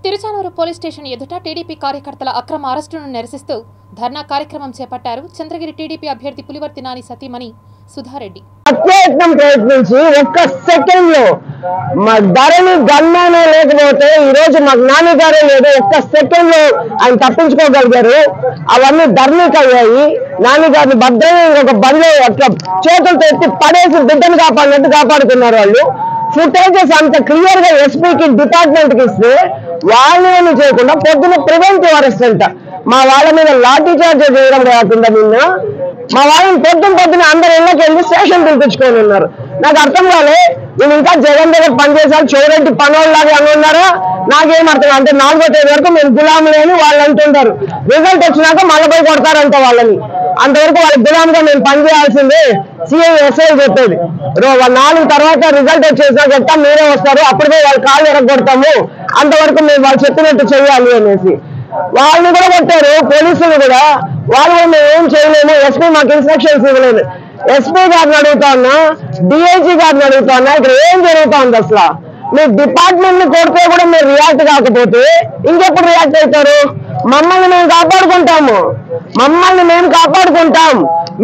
Tiruchanur police station ఎదుట TDP కార్యకర్తల అక్రమ అరెస్టును నిరసిస్తూ ధర్నా కార్యక్రమం చేపట్టారు చంద్రగిరి టీడీపీ అభ్యర్థి పులివర్తి నాని సతీమణి సుధారెడ్డి. ప్రయత్నం ప్రయత్నించి ఒక్క సెకండ్ లో మా ధరణి గన్మానే లేకపోతే ఈ రోజు మాకు నాని గారే లేదు. ఒక్క సెకండ్ లో ఆయన తప్పించుకోగలిగారు. అవన్నీ ధరణికి అయ్యాయి. నాని గారిని భద్రంగా ఒక బండి అట్లా చేతులతో ఎత్తి పడేసి బిడ్డను కాపాడినట్టు కాపాడుకున్నారు వాళ్ళు. ఫుటేజెస్ అంత క్లియర్ గా ఎస్పీకి డిపార్ట్మెంట్ కి ఇస్తే వాళ్ళు ఏమి చేయకుండా పొద్దున ప్రివెంటివ్ అరెస్ట్ అంట. మా వాళ్ళ మీద లాఠీ చార్జ్ చేయడం కాకుండా నిన్న మా వాళ్ళని పొద్దున అందరు ఇళ్ళకి వెళ్ళి స్టేషన్ పిలిపించుకొని ఉన్నారు. నాకు అర్థం కాలే. నేను ఇంకా జగన్ దగ్గర పనిచేశాను, చౌరెడ్డి పనోళ్ళలాగా అని ఉన్నారా? నాకేం అర్థం అంటే 4వ తేదీ వరకు మేము గులాములు అని వాళ్ళు అంటుంటారు. రిజల్ట్ వచ్చినాక మళ్ళీ పోయి కొడతారంట వాళ్ళని. అంతవరకు వాళ్ళ గులాముగా మేము పనిచేయాల్సిందే సిఐ ఎస్ఐ చెప్పేది. 4 తర్వాత రిజల్ట్ వచ్చేసినా చెప్తా మీరే వస్తారు, అప్పుడే వాళ్ళ కాళ్ళు ఎరగొడతాము, అంతవరకు మేము వాళ్ళు చెప్పినట్టు చేయాలి అనేసి వాళ్ళని కూడా కొట్టారు. పోలీసులు కూడా వాళ్ళు మేము ఏం చేయలేము, ఎస్పీ మాకు ఇన్స్ట్రక్షన్స్ ఇవ్వలేదు. ఎస్పీ గారిని అడుగుతా ఉన్నా, డిఐజీ గారిని అడుగుతా ఉన్నా, ఇక్కడ ఏం జరుగుతా ఉంది అసలు? మీ డిపార్ట్మెంట్ ని కొడితే కూడా మీరు రియాక్ట్ కాకపోతే ఇంకెప్పుడు రియాక్ట్ అవుతారు? మమ్మల్ని మేము కాపాడుకుంటాము,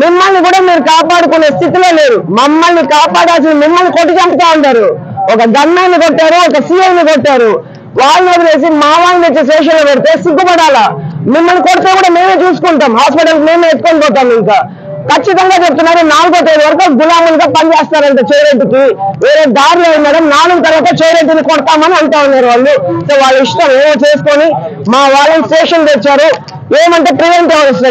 మిమ్మల్ని కూడా మీరు కాపాడుకునే స్థితిలో లేరు. మమ్మల్ని కాపాడాల్సిన మిమ్మల్ని కొట్టి చంపుతా ఉంటారు. ఒక గన్మెన్ కొట్టారు, ఒక సిఐని కొట్టారు. వాళ్ళని వదిలేసి మా వాళ్ళని వచ్చి స్టేషన్లో పెడితే సిగ్గుపడాలా? మిమ్మల్ని కొడితే కూడా మేమే చూసుకుంటాం, హాస్పిటల్కి మేమే ఎత్తుకొని పోతాం. ఇంకా ఖచ్చితంగా చెప్తున్నారు 4వ తేదీ వరకు గులాములుగా పనిచేస్తారంట చౌరెడ్డికి. వేరే దారిలో మేడం 4 తర్వాత చౌరెడ్డిని కొడతామని అంటా ఉన్నారు వాళ్ళు. సో వాళ్ళ ఇష్టం ఏమో చేసుకొని మా వాళ్ళని స్టేషన్ తెచ్చారు. ఏమంటే ప్రివెంటివ్ అరెస్ట్.